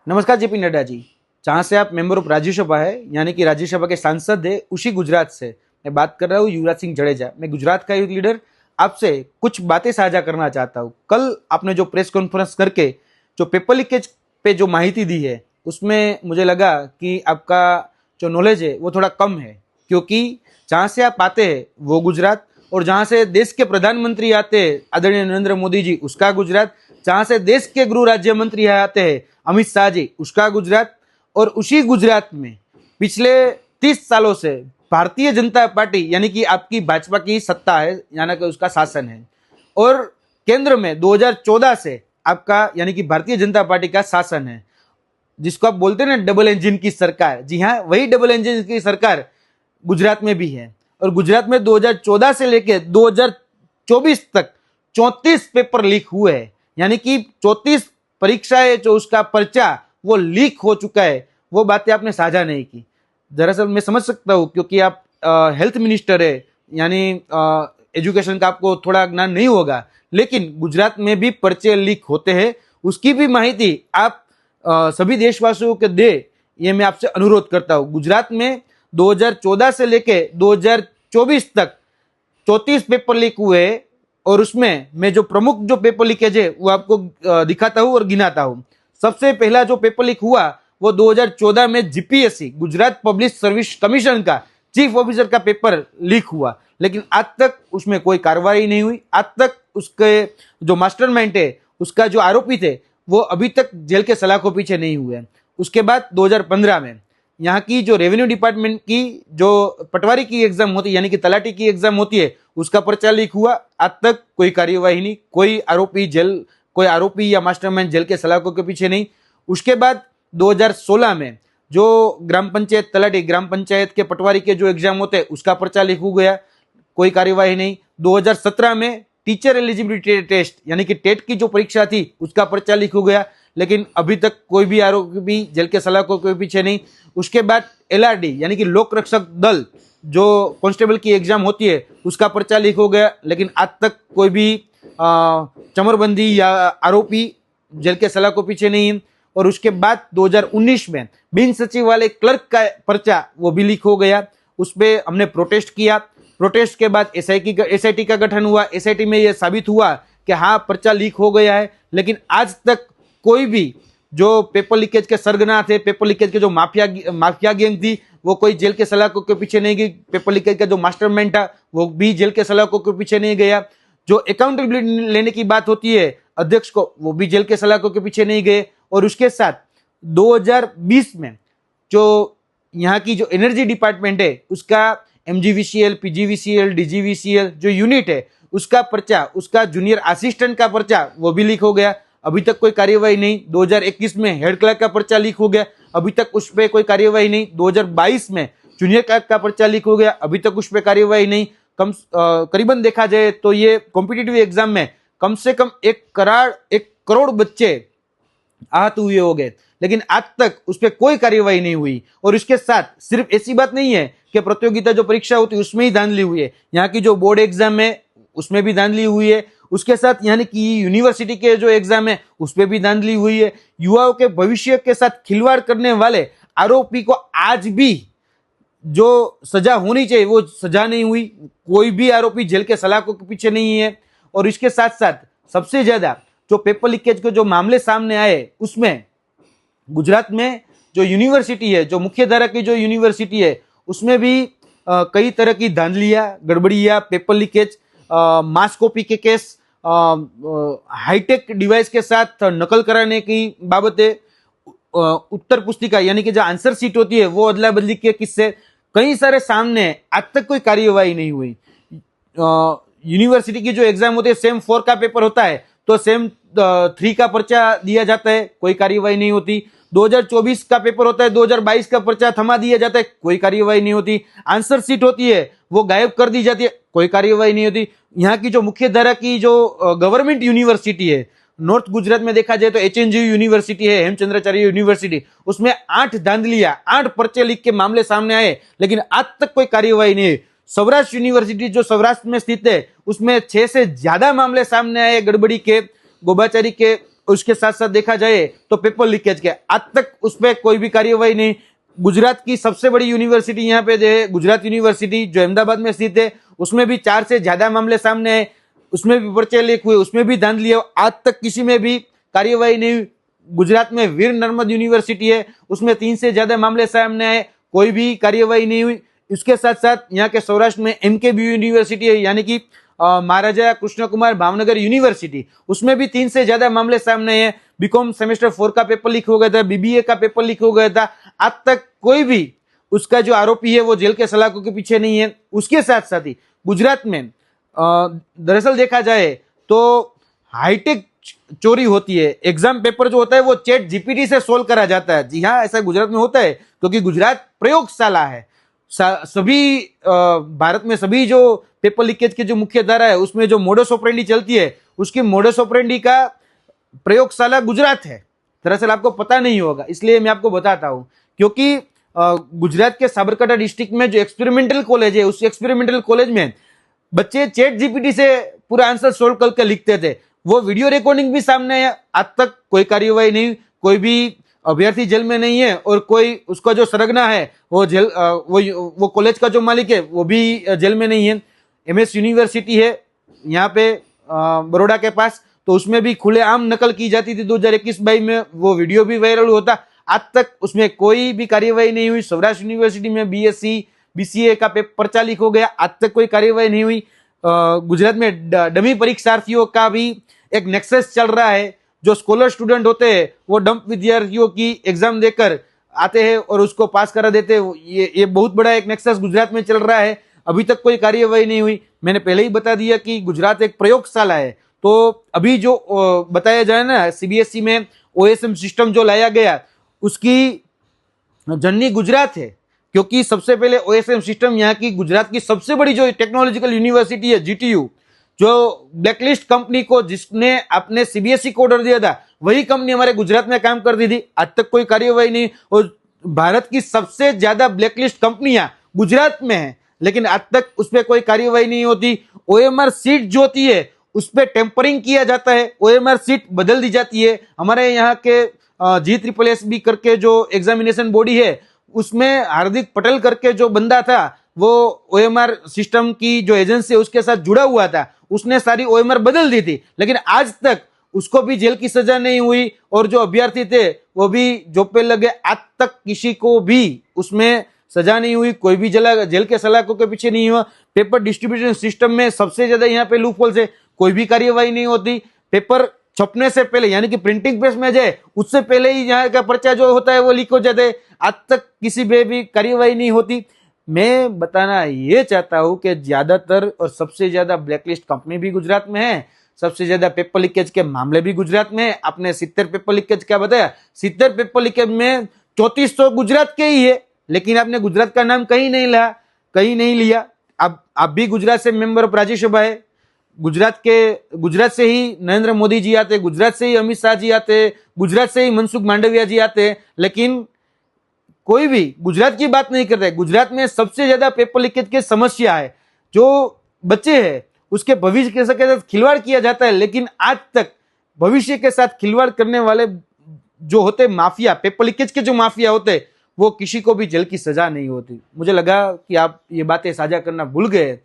नमस्कार जेपी नड्डा जी। जहाँ से आप मेंबर ऑफ राज्यसभा है यानी कि राज्यसभा के सांसद है, उसी गुजरात से मैं बात कर रहा हूँ। युवराज सिंह जडेजा, मैं गुजरात का यूथ लीडर आपसे कुछ बातें साझा करना चाहता हूँ। कल आपने जो प्रेस कॉन्फ्रेंस करके जो पेपर लीकेज पे जो माहिती दी है, उसमें मुझे लगा कि आपका जो नॉलेज है वो थोड़ा कम है, क्योंकि जहाँ से आप आते हैं वो गुजरात, और जहाँ से देश के प्रधानमंत्री आते हैं आदरणीय नरेंद्र मोदी जी, उसका गुजरात, जहाँ से देश के गृह राज्य मंत्री आते हैं अमित शाह जी, उसका गुजरात, और उसी गुजरात में पिछले 30 सालों से भारतीय जनता पार्टी यानी कि आपकी भाजपा की सत्ता है, यानी कि उसका शासन है, और केंद्र में 2014 से आपका यानी कि भारतीय जनता पार्टी का शासन है, जिसको आप बोलते हैं ना डबल इंजन की सरकार। जी हाँ, वही डबल इंजन की सरकार गुजरात में भी है। और गुजरात में 2014 से लेकर 2024 तक 34 पेपर लीक हुए हैं, यानी कि 34 परीक्षाएं जो उसका पर्चा वो लीक हो चुका है। वो बातें आपने साझा नहीं की। दरअसल मैं समझ सकता हूँ, क्योंकि आप हेल्थ मिनिस्टर है, यानी एजुकेशन का आपको थोड़ा ज्ञान नहीं होगा, लेकिन गुजरात में भी पर्चे लीक होते हैं, उसकी भी माहिती आप सभी देशवासियों के दे, ये मैं आपसे अनुरोध करता हूँ। गुजरात में 2014 से लेके 2024 तक 34 पेपर लीक हुए, और उसमें मैं जो प्रमुख जो पेपर लीकेज है वो आपको दिखाता हूँ और गिनाता हूँ। सबसे पहला जो पेपर लीक हुआ वो 2014 में GPSC Gujarat public service commission का चीफ ऑफिसर का पेपर लीक हुआ, लेकिन आज तक उसमें कोई कार्रवाई नहीं हुई। आज तक उसके जो मास्टरमाइंड है, उसका जो आरोपी थे, वो अभी तक जेल के सलाखों पीछे नहीं हुए। उसके बाद 2015 में यहाँ की जो रेवेन्यू डिपार्टमेंट की जो पटवारी की एग्जाम होती है, यानी कि तलाटी की एग्जाम होती है, उसका पर्चा लीक हुआ। आज तक कोई कार्यवाही नहीं, कोई आरोपी या मास्टरमाइंड जेल के सलाखों के पीछे नहीं। उसके बाद 2016 में जो ग्राम पंचायत तलाटी, ग्राम पंचायत के पटवारी के जो एग्जाम होते हैं, उसका पर्चा लीक हो गया, कोई कार्यवाही नहीं। 2017 में टीचर एलिजिबिलिटी टेस्ट यानी कि टेट की जो परीक्षा थी, उसका पर्चा लीक हो गया, लेकिन अभी तक कोई भी आरोपी जेल के सलाखों के पीछे नहीं। उसके बाद एलआरडी यानी कि लोक रक्षक दल जो कांस्टेबल की एग्जाम होती है, उसका पर्चा लीक हो गया, लेकिन आज तक कोई भी चमरबंदी या आरोपी जेल के सलाखों पीछे नहीं है। और उसके बाद 2019 में बिन सचिवालय क्लर्क का पर्चा वो भी लीक हो गया। उस पर हमने प्रोटेस्ट किया। प्रोटेस्ट के बाद एसआईटी का गठन हुआ। एसआईटी में यह साबित हुआ कि हाँ, पर्चा लीक हो गया है, लेकिन आज तक कोई भी जो पेपर लीकेज के सरगना थे, पेपर लीकेज के जो माफिया गैंग थी, वो कोई जेल के सलाखों के पीछे नहीं गई। पेपर लीकेज का जो मास्टरमाइंड था, वो भी जेल के सलाखों के पीछे नहीं गया। जो अकाउंटेबिलिटी लेने की बात होती है अध्यक्ष को, वो भी जेल के सलाखों के पीछे नहीं गए। और उसके साथ 2020 में जो यहाँ की जो एनर्जी डिपार्टमेंट है, उसका एमजीवीसीएल, पीजीवीसीएल, डीजीवीसीएल जो यूनिट है, उसका पर्चा, उसका जूनियर असिस्टेंट का पर्चा, वो भी लीक हो गया। अभी तक कोई कार्यवाही नहीं। 2021 में हेड क्लर्क का पर्चा लीक हो गया, अभी तक उस पर कोई कार्यवाही नहीं। 2022 में जूनियर क्लर्क का पर्चा लीक हो गया, अभी तक उस पर कार्यवाही नहीं। करीबन देखा जाए तो ये कॉम्पिटिटिव एग्जाम में कम से कम 1 करोड़ बच्चे आहत हुए हो गए, लेकिन आज तक उस पर कोई कार्यवाही नहीं हुई। और इसके साथ सिर्फ ऐसी बात नहीं है कि प्रतियोगिता जो परीक्षा होती है उसमें ही धांधली हुई है, यहाँ की जो बोर्ड एग्जाम है उसमें भी धांधली हुई है। उसके साथ यानी कि यूनिवर्सिटी के जो एग्जाम है उस पर भी धांधली हुई है। युवाओं के भविष्य के साथ खिलवाड़ करने वाले आरोपी को आज भी जो सजा होनी चाहिए वो सजा नहीं हुई। कोई भी आरोपी जेल के सलाखों के पीछे नहीं है। और इसके साथ साथ सबसे ज्यादा जो पेपर लीकेज के जो मामले सामने आए, उसमें गुजरात में जो यूनिवर्सिटी है, जो मुख्य धारा की जो यूनिवर्सिटी है, उसमें भी कई तरह की धांधलियां, गड़बड़ियां, पेपर लीकेज, मास कॉपी के केस, हाईटेक डिवाइस के साथ नकल कराने की बाबतें, उत्तर पुस्तिका यानी कि जो आंसर सीट होती है वो अदला बदली के किस्से कई सारे सामने। आज तक कोई कार्यवाही नहीं हुई। यूनिवर्सिटी की जो एग्जाम होती है, सेम 4 का पेपर होता है तो सेम 3 का पर्चा दिया जाता है, कोई कार्यवाही नहीं होती। 2024 का पेपर होता है, 2022 का पर्चा थमा दिया जाता है, कोई कार्यवाही नहीं होती। आंसर सीट होती है वो गायब कर दी जाती है, कोई कार्यवाही नहीं होती। यहाँ की जो मुख्य धारा की जो गवर्नमेंट यूनिवर्सिटी है, नॉर्थ गुजरात में देखा जाए तो एचएनजी यूनिवर्सिटी है, हेमचंद्राचार्य यूनिवर्सिटी, उसमें 8 धांधलियां, 8 पर्चे लीक के मामले सामने आए, लेकिन आज तक कोई कार्यवाही नहीं है। सौराष्ट्र यूनिवर्सिटी जो सौराष्ट्र में स्थित है, उसमें 6 से ज्यादा मामले सामने आए गड़बड़ी के, गोबाचारी के, उसके साथ साथ देखा जाए तो पेपर लीकेज के आज तक उस पर कोई भी कार्यवाही नहीं। गुजरात की सबसे बड़ी यूनिवर्सिटी यहाँ पे जो है गुजरात यूनिवर्सिटी जो अहमदाबाद में स्थित है, उसमें भी 4 से ज्यादा मामले सामने आए, उसमें भी पर्चे लीक हुए, उसमें भी धांधली है, आज तक किसी में भी कार्यवाही नहीं हुई। गुजरात में वीर नर्मद यूनिवर्सिटी है, उसमें 3 से ज्यादा मामले सामने आए, कोई भी कार्यवाही नहीं हुई। इसके साथ साथ यहाँ के सौराष्ट्र में MKBU यूनिवर्सिटी है, यानी कि महाराजा कृष्ण कुमार भावनगर यूनिवर्सिटी, उसमें भी 3 से ज्यादा मामले सामने हैं। बीकॉम सेमेस्टर 4 का पेपर लीक हो गया था, BBA का पेपर लीक हो गया था, आज तक कोई भी उसका जो आरोपी है वो जेल के सलाखों के पीछे नहीं है। उसके साथ साथ ही गुजरात में दरअसल देखा जाए तो हाईटेक चोरी होती है। एग्जाम पेपर जो होता है वो चैट GPT से सोल्व करा जाता है। जी हाँ, ऐसा गुजरात में होता है क्योंकि गुजरात प्रयोगशाला है। सभी भारत में सभी जो पेपर लीकेज की जो मुख्य धारा है उसमें जो मोडस ऑपरेंडी चलती है, उसकी मोडस ऑपरेंडी का प्रयोगशाला गुजरात है। दरअसल आपको पता नहीं होगा, इसलिए मैं आपको बताता हूं, क्योंकि गुजरात के साबरकांठा डिस्ट्रिक्ट में जो एक्सपेरिमेंटल कॉलेज है, उस एक्सपेरिमेंटल कॉलेज में बच्चे चैट GPT से पूरा आंसर सोल्व करके लिखते थे। वो वीडियो रिकॉर्डिंग भी सामने है, आज तक कोई कार्यवाही नहीं, कोई भी अभ्यर्थी जेल में नहीं है और कोई उसका जो सरगना है वो जेल वो कॉलेज का जो मालिक है वो भी जेल में नहीं है। MS यूनिवर्सिटी है यहाँ पे बड़ौदा के पास, तो उसमें भी खुलेआम नकल की जाती थी 2021-22 में, वो वीडियो भी वायरल होता, आज तक उसमें कोई भी कार्यवाही नहीं हुई। सौराष्ट्र यूनिवर्सिटी में BSc BCA का पर्चा लीक हो गया, आज तक कोई कार्यवाही नहीं हुई। गुजरात में डमी परीक्षार्थियों का भी एक नेक्सस चल रहा है, जो स्कॉलर स्टूडेंट होते हैं वो डम्प विद्यार्थियों की एग्जाम देकर आते हैं और उसको पास करा देते हैं। ये बहुत बड़ा एक नेक्सस गुजरात में चल रहा है, अभी तक कोई कार्यवाही नहीं हुई। मैंने पहले ही बता दिया कि गुजरात एक प्रयोगशाला है, तो अभी जो बताया जाए ना CBSE में OSM सिस्टम जो लाया गया उसकी जननी गुजरात है, क्योंकि सबसे पहले OSM सिस्टम यहाँ की गुजरात की सबसे बड़ी जो टेक्नोलॉजिकल यूनिवर्सिटी है GTU, जो ब्लैकलिस्ट कंपनी को जिसने अपने CBSE को ऑर्डर दिया था वही कंपनी हमारे गुजरात में काम करती थी, आज तक कोई कार्यवाही नहीं। और भारत की सबसे ज्यादा ब्लैकलिस्ट कंपनियां गुजरात में है, लेकिन आज तक उस पर कोई कार्यवाही नहीं होती। OMR सीट जो होती है उस पर टेम्परिंग किया जाता है, OMR सीट बदल दी जाती है। हमारे यहाँ के GSSSB करके जो एग्जामिनेशन बॉडी है उसमें हार्दिक पटेल करके जो बंदा था वो OMR सिस्टम की जो एजेंसी है उसके साथ जुड़ा हुआ था, उसने सारी OMR बदल दी थी, लेकिन आज तक उसको भी जेल की सजा नहीं हुई और जो अभ्यर्थी थे वो भी जॉब पे लगे, आज तक किसी को भी उसमें सजा नहीं हुई, कोई भी जेल के सलाखों के पीछे नहीं हुआ। पेपर डिस्ट्रीब्यूशन सिस्टम में सबसे ज्यादा यहाँ पे लूपहोल्स है, कोई भी कार्यवाही नहीं होती। पेपर छपने से पहले यानी कि प्रिंटिंग प्रेस में जाए उससे पहले ही यहाँ का पर्चा जो होता है वो लीक हो जाता है, आज तक किसी पे भी कार्यवाही नहीं होती। मैं बताना ये चाहता हूं कि ज्यादातर और सबसे ज्यादा ब्लैकलिस्ट कंपनी भी गुजरात में है, सबसे ज्यादा पेपर लीकेज के मामले भी गुजरात में है। आपने 70 पेपर लीकेज क्या बताया, 70 पेपर लीकेज में 3400 गुजरात के ही है, लेकिन आपने गुजरात का नाम कहीं नहीं लिया। अब आप भी गुजरात से मेंबर ऑफ राज्यसभा है, गुजरात से ही नरेंद्र मोदी जी आते, गुजरात से ही अमित शाह जी आते, गुजरात से ही मनसुख मांडविया जी आते, लेकिन कोई भी गुजरात की बात नहीं करता है। गुजरात में सबसे ज्यादा पेपर लीकेज की समस्या है, जो बच्चे हैं उसके भविष्य के साथ खिलवाड़ किया जाता है, लेकिन आज तक भविष्य के साथ खिलवाड़ करने वाले जो होते माफिया, पेपर लीकेज के जो माफिया होते, वो किसी को भी जेल की सजा नहीं होती। मुझे लगा कि आप ये बातें साझा करना भूल गए,